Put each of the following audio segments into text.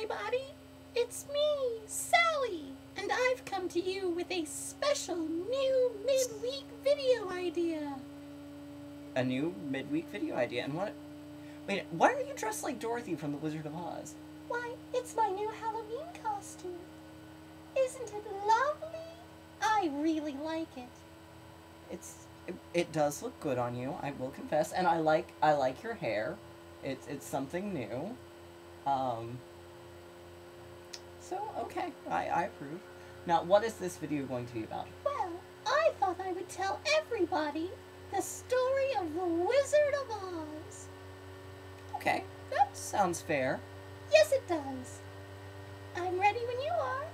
everybody! It's me, Sally, and I've come to you with a special new midweek video idea. A new midweek video idea? And what? Wait, why are you dressed like Dorothy from The Wizard of Oz? Why, it's my new Halloween costume. Isn't it lovely? I really like it. It does look good on you, I will confess, and I like your hair. It's something new. So okay, I approve. Now, what is this video going to be about? Well, I thought I would tell everybody the story of the Wizard of Oz. Okay, that sounds fair. Yes, it does. I'm ready when you are.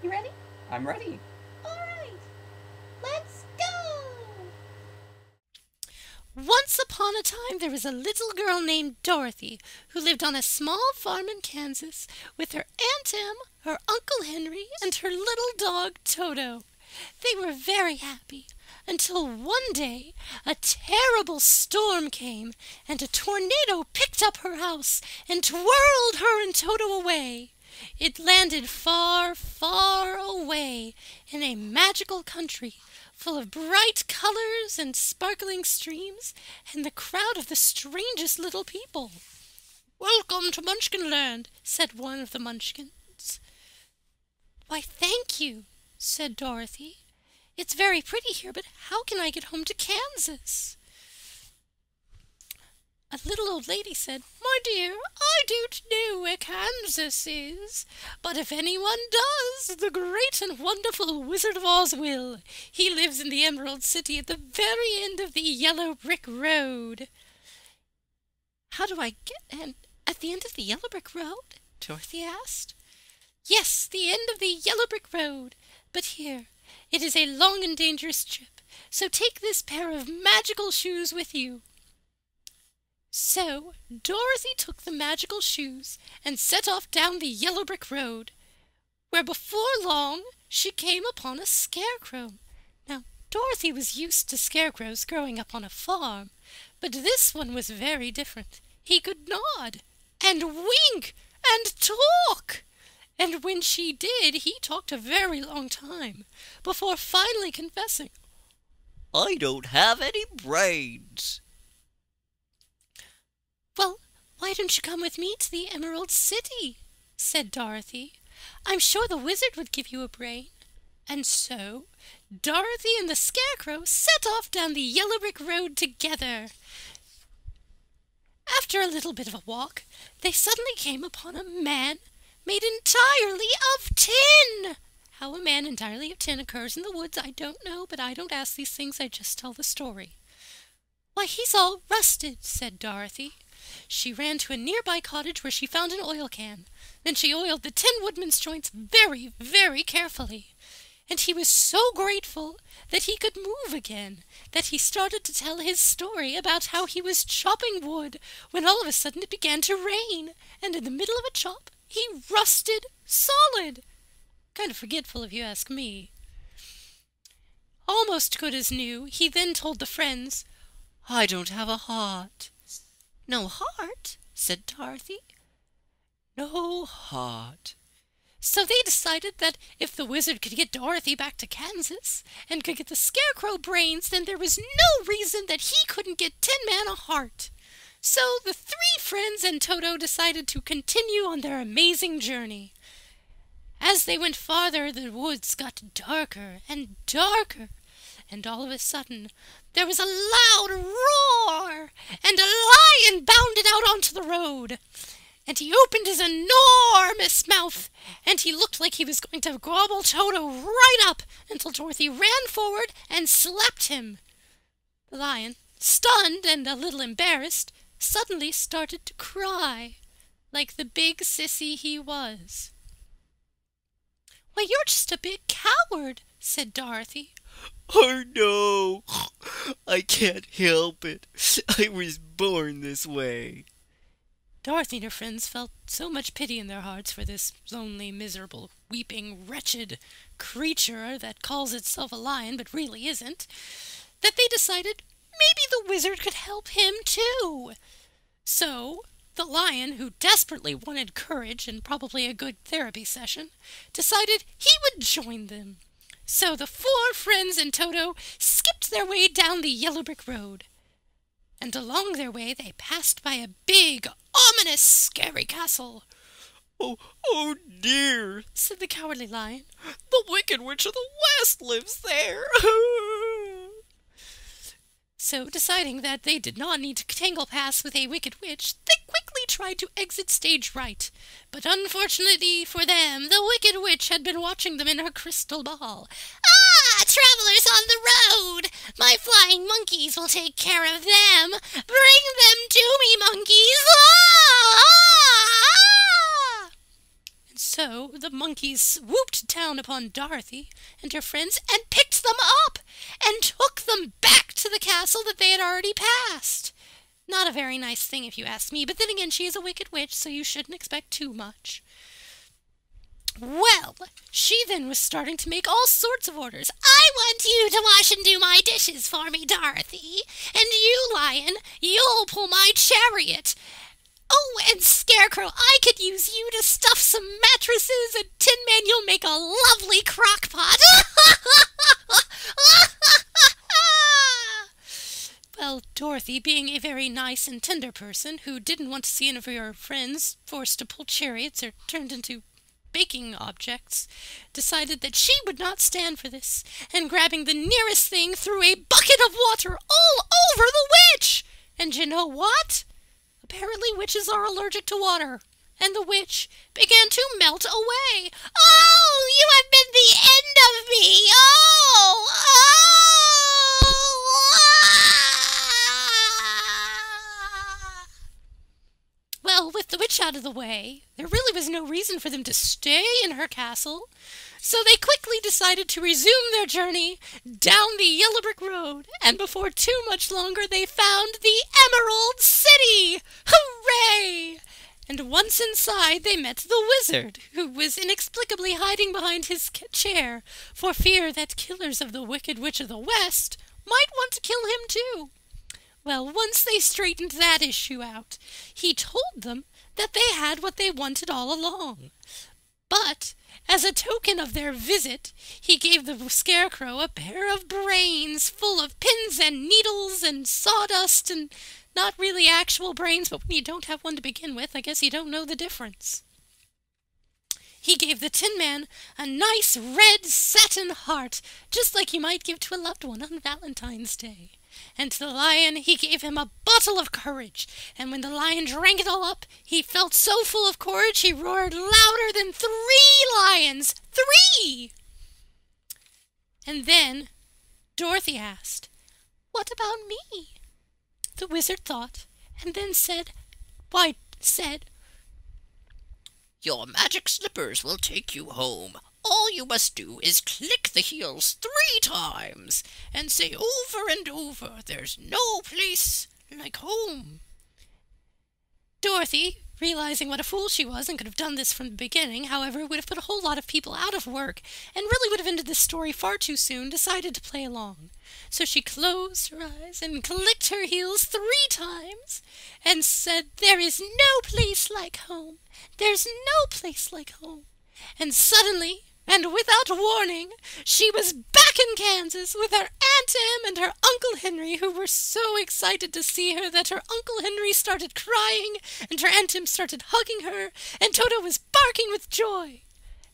You ready? I'm ready. All right, let's go! Once upon a time there was a little girl named Dorothy who lived on a small farm in Kansas with her Aunt Em, her Uncle Henry, and her little dog Toto. They were very happy until one day a terrible storm came and a tornado picked up her house and twirled her and Toto away. It landed far, far away in a magical country full of bright colors and sparkling streams, and the crowd of the strangest little people. "Welcome to Munchkinland," said one of the Munchkins. "Why, thank you," said Dorothy. "It's very pretty here, but how can I get home to Kansas?" A little old lady said, "My dear, I don't know where Kansas is, but if anyone does, the great and wonderful Wizard of Oz will. He lives in the Emerald City at the very end of the Yellow Brick Road." "How do I get at the end of the Yellow Brick Road?" Dorothy asked. "Yes, the end of the Yellow Brick Road. But here, it is a long and dangerous trip, so take this pair of magical shoes with you." So Dorothy took the magical shoes and set off down the Yellow Brick Road, where before long she came upon a scarecrow. Now, Dorothy was used to scarecrows growing up on a farm, but this one was very different. He could nod and wink and talk. And when she did, he talked a very long time, before finally confessing, "I don't have any brains." "Well, why don't you come with me to the Emerald City?" said Dorothy. "I'm sure the wizard would give you a brain." And so Dorothy and the Scarecrow set off down the Yellow Brick Road together. After a little bit of a walk, they suddenly came upon a man made entirely of tin. How a man entirely of tin occurs in the woods, I don't know, but I don't ask these things, I just tell the story. "Why, he's all rusted," said Dorothy. She ran to a nearby cottage where she found an oil can. Then she oiled the Tin Woodman's joints very, very carefully. And he was so grateful that he could move again, that he started to tell his story about how he was chopping wood when all of a sudden it began to rain, and in the middle of a chop he rusted solid. Kind of forgetful if you ask me. Almost good as new, he then told the friends, "I don't have a heart." "No heart?" said Dorothy. "No heart." So they decided that if the wizard could get Dorothy back to Kansas and could get the Scarecrow brains, then there was no reason that he couldn't get Tin Man a heart. So the three friends and Toto decided to continue on their amazing journey. As they went farther, the woods got darker and darker, and all of a sudden there was a loud roar, and a lion bounded out onto the road. And he opened his enormous mouth, and he looked like he was going to gobble Toto right up until Dorothy ran forward and slapped him. The lion, stunned and a little embarrassed, suddenly started to cry, like the big sissy he was. "Why, you're just a big coward," said Dorothy. "Oh no, I can't help it. I was born this way." Dorothy and her friends felt so much pity in their hearts for this lonely, miserable, weeping, wretched creature that calls itself a lion but really isn't, that they decided maybe the wizard could help him too. So The lion, who desperately wanted courage and probably a good therapy session, decided he would join them. So the 4 friends and Toto skipped their way down the yellow brick road. And along their way they passed by a big, ominous, scary castle. Oh dear, Said the Cowardly Lion. the Wicked Witch of the West lives there. So, deciding that they did not need to tangle paths with a wicked witch, they quickly tried to exit stage right. But unfortunately for them, the Wicked Witch had been watching them in her crystal ball. "Ah, travelers on the road! My flying monkeys will take care of them! Bring them to me, monkeys! Ah! Ah! And so the monkeys swooped down upon Dorothy and her friends and picked them up and took them back to the castle that they had already passed. Not a very nice thing if you ask me, but then again she is a wicked witch, so you shouldn't expect too much. Well, she then was starting to make all sorts of orders. "I want you to wash and do my dishes for me, Dorothy. And you, Lion, you'll pull my chariot. Oh, and Scarecrow, I could use you to stuff some mattresses, and Tin Man, you'll make a lovely crock pot." Well, Dorothy, being a very nice and tender person who didn't want to see any of her friends forced to pull chariots or turned into baking objects, decided that she would not stand for this, and grabbing the nearest thing threw a bucket of water all over the witch. And you know what? Apparently witches are allergic to water, and the witch began to melt away. "Oh, you have been the end of me! Oh! Oh! Ah!" Well, with the witch out of the way, there really was no reason for them to stay in her castle, so they quickly decided to resume their journey down the yellow brick road, and before too much longer they found the Emerald City! Hooray! And once inside they met the wizard, who was inexplicably hiding behind his chair for fear that killers of the Wicked Witch of the West might want to kill him too. Well, once they straightened that issue out, he told them that they had what they wanted all along. But, as a token of their visit, he gave the Scarecrow a pair of brains full of pins and needles and sawdust, and not really actual brains, but when you don't have one to begin with, I guess you don't know the difference. He gave the Tin Man a nice red satin heart, just like you might give to a loved one on Valentine's Day. And to the Lion he gave him a bottle of courage, and when the Lion drank it all up, he felt so full of courage he roared louder than 3 lions. 3! And then Dorothy asked, "What about me?" The wizard thought, and then said, Your magic slippers will take you home. All you must do is click the heels 3 times and say over and over, "There's no place like home." Dorothy, realizing what a fool she was and could have done this from the beginning, however, it would have put a whole lot of people out of work and really would have ended this story far too soon, decided to play along. So she closed her eyes and clicked her heels 3 times and said, "There is no place like home. There's no place like home." And suddenly, and without warning, she was back in Kansas with her Aunt Em and her Uncle Henry, who were so excited to see her that her Uncle Henry started crying and her Aunt Em started hugging her, and Toto was barking with joy.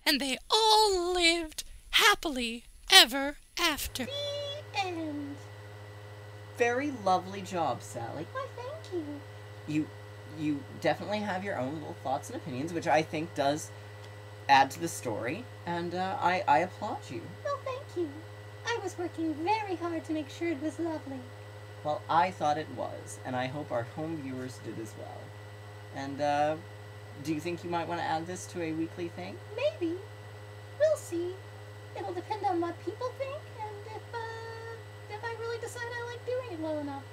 And they all lived happily ever after. The end. Very lovely job, Sally. Why, thank you. You definitely have your own little thoughts and opinions, which I think does add to the story, and I applaud you. Well, thank you. I was working very hard to make sure it was lovely. Well, I thought it was, and I hope our home viewers did as well. And, do you think you might want to add this to a weekly thing? Maybe. We'll see. It'll depend on what people think, and if I really decide I like doing it well enough.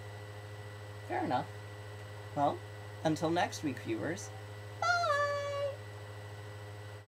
Fair enough. Well, until next week, viewers,